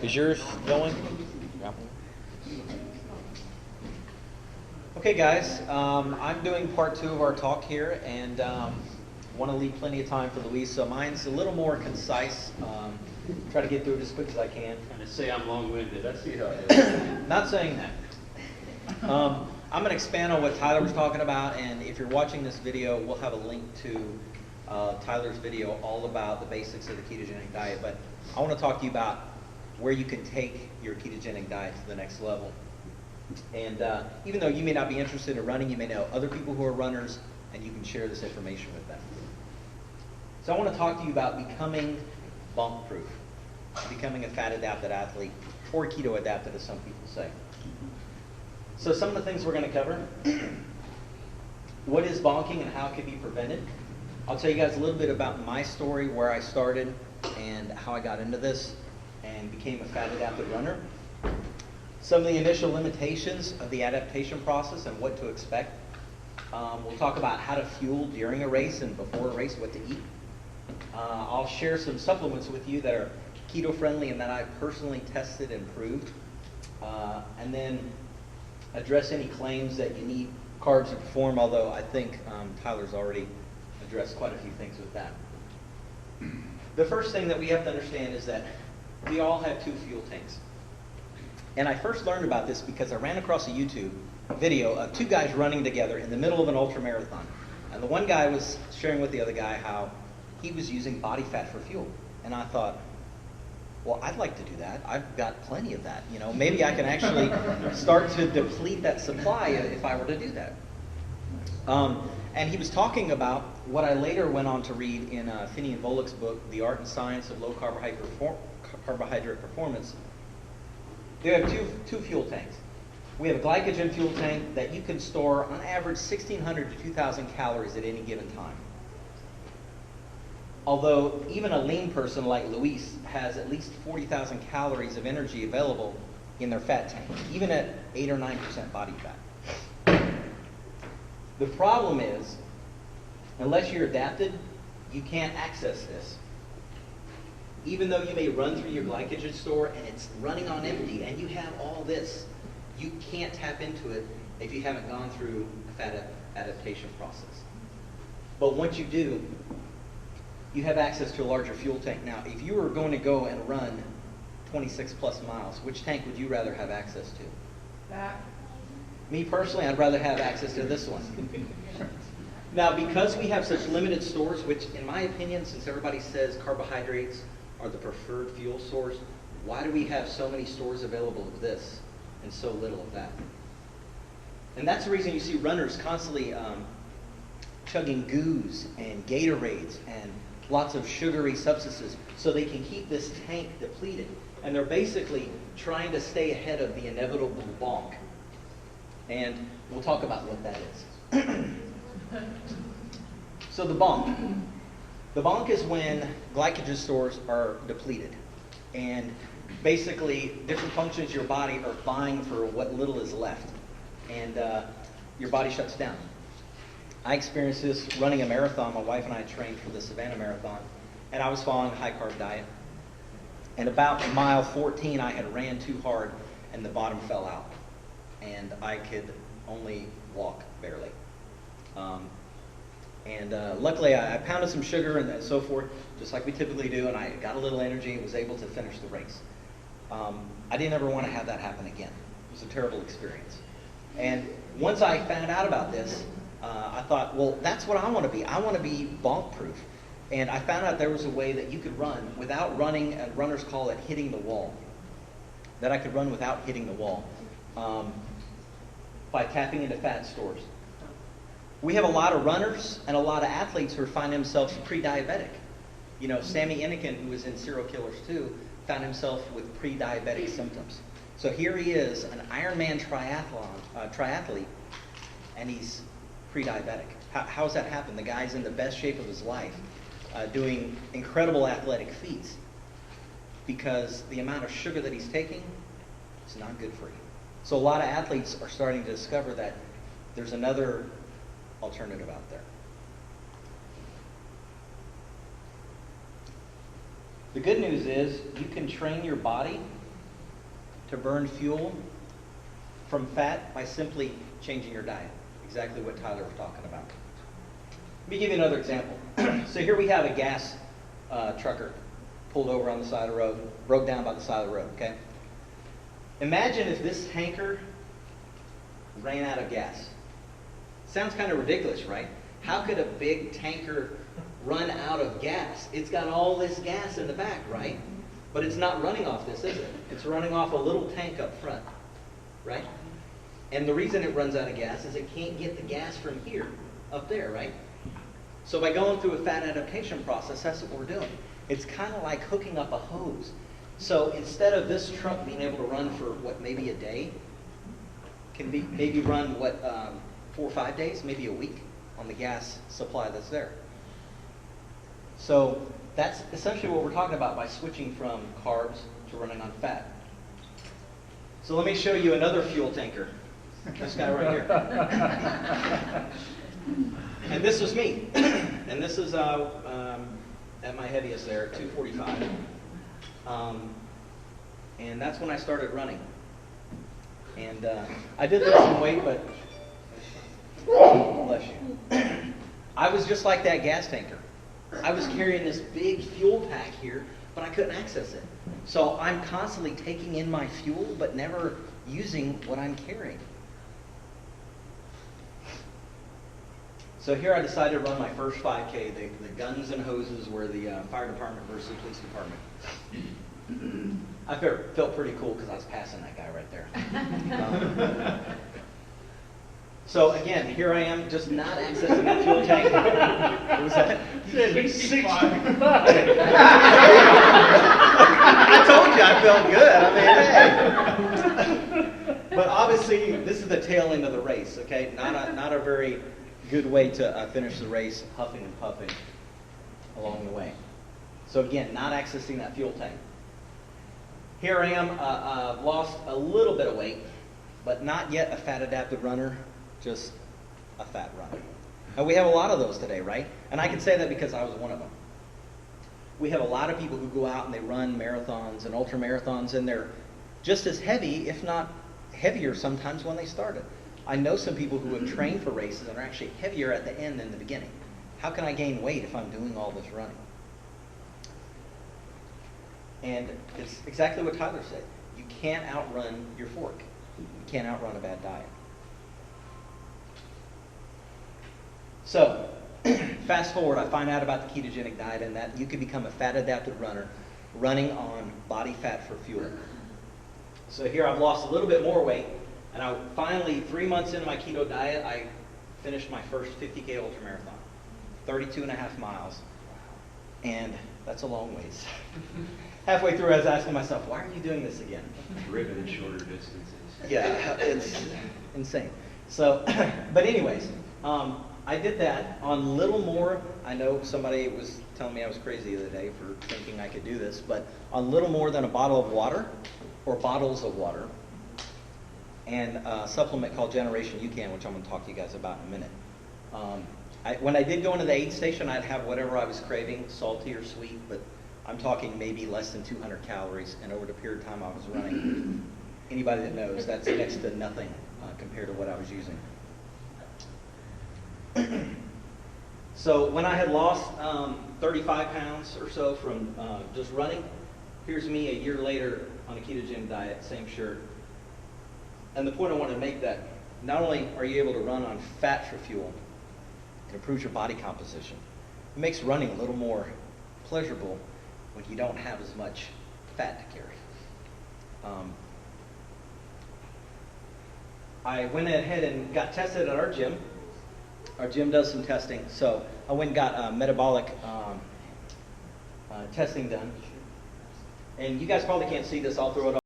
Is yours going? Yeah. Okay, guys, I'm doing part 2 of our talk here, and want to leave plenty of time for Luis, so mine's a little more concise. Try to get through it as quick as I can. And to say I'm long-winded, I see how it is. Not saying that. I'm going to expand on what Tyler was talking about, and if you're watching this video, we'll have a link to Tyler's video all about the basics of the ketogenic diet. But I want to talk to you about where you can take your ketogenic diet to the next level. And even though you may not be interested in running, you may know other people who are runners, and you can share this information with them. So I want to talk to you about becoming bonk-proof, becoming a fat-adapted athlete, or keto-adapted, as some people say. So some of the things we're going to cover: what is bonking and how it can be prevented. I'll tell you guys a little bit about my story, where I started and how I got into this and became a fat-adapted runner. Some of the initial limitations of the adaptation process and what to expect. We'll talk about how to fuel during a race and before a race, what to eat. I'll share some supplements with you that are keto-friendly and that I've personally tested and proved. And then address any claims that you need carbs to perform, although I think Tyler's already addressed quite a few things with that. The first thing that we have to understand is that we all have 2 fuel tanks. And I first learned about this because I ran across a YouTube video of 2 guys running together in the middle of an ultra marathon. And the one guy was sharing with the other guy how he was using body fat for fuel. And I thought, well, I'd like to do that. I've got plenty of that. You know, maybe I can actually start to deplete that supply if I were to do that. And he was talking about what I later went on to read in Finney and Volek's book, The Art and Science of Low Carbohydrate Performance. We have two fuel tanks. We have a glycogen fuel tank that you can store on average 1,600 to 2,000 calories at any given time. Although even a lean person like Luis has at least 40,000 calories of energy available in their fat tank, even at 8 or 9% body fat. The problem is, unless you're adapted, you can't access this. Even though you may run through your glycogen store and it's running on empty and you have all this, you can't tap into it if you haven't gone through a fat adaptation process. But once you do, you have access to a larger fuel tank. Now, if you were going to go and run 26 plus miles, which tank would you rather have access to? That. Me personally, I'd rather have access to this one. Now, because we have such limited stores, which in my opinion, since everybody says carbohydrates are the preferred fuel source, why do we have so many stores available of this and so little of that? And that's the reason you see runners constantly chugging goos and Gatorades and lots of sugary substances so they can keep this tank depleted. And they're basically trying to stay ahead of the inevitable bonk. And we'll talk about what that is. So the bonk. The bonk is when glycogen stores are depleted. And basically, different functions of your body are vying for what little is left. And your body shuts down. I experienced this running a marathon. My wife and I trained for the Savannah Marathon. And I was following a high-carb diet. And about mile 14, I had ran too hard, and the bottom fell out. And I could only walk barely. Luckily, I pounded some sugar and so forth, just like we typically do, and I got a little energy and was able to finish the race. I didn't ever want to have that happen again. It was a terrible experience. And once I found out about this, I thought, well, that's what I want to be. I want to be bonk-proof. And I found out there was a way that you could run without running, and runners call it hitting the wall, that I could run without hitting the wall by tapping into fat stores. We have a lot of runners and a lot of athletes who find themselves pre-diabetic. You know, Sammy Inikin, who was in Serial Killers 2, found himself with pre-diabetic symptoms. So here he is, an Ironman triathlete, and he's pre-diabetic. How's that happen? The guy's in the best shape of his life, doing incredible athletic feats, because the amount of sugar that he's taking is not good for you. So a lot of athletes are starting to discover that there's another alternative out there. The good news is you can train your body to burn fuel from fat by simply changing your diet. Exactly what Tyler was talking about. Let me give you another example. So here we have a gas trucker pulled over on the side of the road, broke down by the side of the road, okay? Imagine if this tanker ran out of gas. Sounds kind of ridiculous, right? How could a big tanker run out of gas? It's got all this gas in the back, right? But it's not running off this, is it? It's running off a little tank up front, right? And the reason it runs out of gas is it can't get the gas from here up there, right? So by going through a fat adaptation process, that's what we're doing. It's kind of like hooking up a hose. So instead of this truck being able to run for, what, maybe a day, can be maybe run, 4 or 5 days, maybe a week on the gas supply that's there. So that's essentially what we're talking about by switching from carbs to running on fat. So let me show you another fuel tanker. This guy right here. And this was me. And this is at my heaviest there, 245. And that's when I started running. And I did lose some weight, but bless you. I was just like that gas tanker. I was carrying this big fuel pack here, but I couldn't access it. So I'm constantly taking in my fuel, but never using what I'm carrying. So here I decided to run my first 5K. The guns and hoses were the fire department versus the police department. I felt pretty cool because I was passing that guy right there. So again, here I am, just not accessing that fuel tank. What was that? 65. I told you I felt good. I mean, hey. But obviously, this is the tail end of the race. Okay, not a very good way to finish the race, huffing and puffing along the way. So again, not accessing that fuel tank. Here I am, lost a little bit of weight, but not yet a fat-adapted runner, just a fat runner. And we have a lot of those today, right? And I can say that because I was one of them. We have a lot of people who go out and they run marathons and ultra-marathons, and they're just as heavy, if not heavier sometimes when they started. I know some people who have trained for races and are actually heavier at the end than the beginning. How can I gain weight if I'm doing all this running? And it's exactly what Tyler said. You can't outrun your fork. You can't outrun a bad diet. So, fast forward, I find out about the ketogenic diet and that you can become a fat-adapted runner running on body fat for fuel. So here I've lost a little bit more weight, and I finally, 3 months into my keto diet, I finished my first 50K ultramarathon, 32.5 miles, and that's a long ways. Halfway through, I was asking myself, why are you doing this again? Driven shorter distances. Yeah, it's insane. So, but anyways, I did that on little more. I know somebody was telling me I was crazy the other day for thinking I could do this, but on little more than a bottle of water, or bottles of water, and a supplement called Generation UCAN, which I'm going to talk to you guys about in a minute. When I did go into the aid station, I'd have whatever I was craving, salty or sweet, but I'm talking maybe less than 200 calories, and over the period of time I was running, anybody that knows, that's next to nothing compared to what I was using. So when I had lost 35 pounds or so from just running, here's me a year later on a ketogenic diet, same shirt. And the point I wanted to make that not only are you able to run on fat for fuel, it improves your body composition. It makes running a little more pleasurable when you don't have as much fat to carry. I went ahead and got tested at our gym. Our gym does some testing, so I went and got metabolic testing done. And you guys probably can't see this, I'll throw it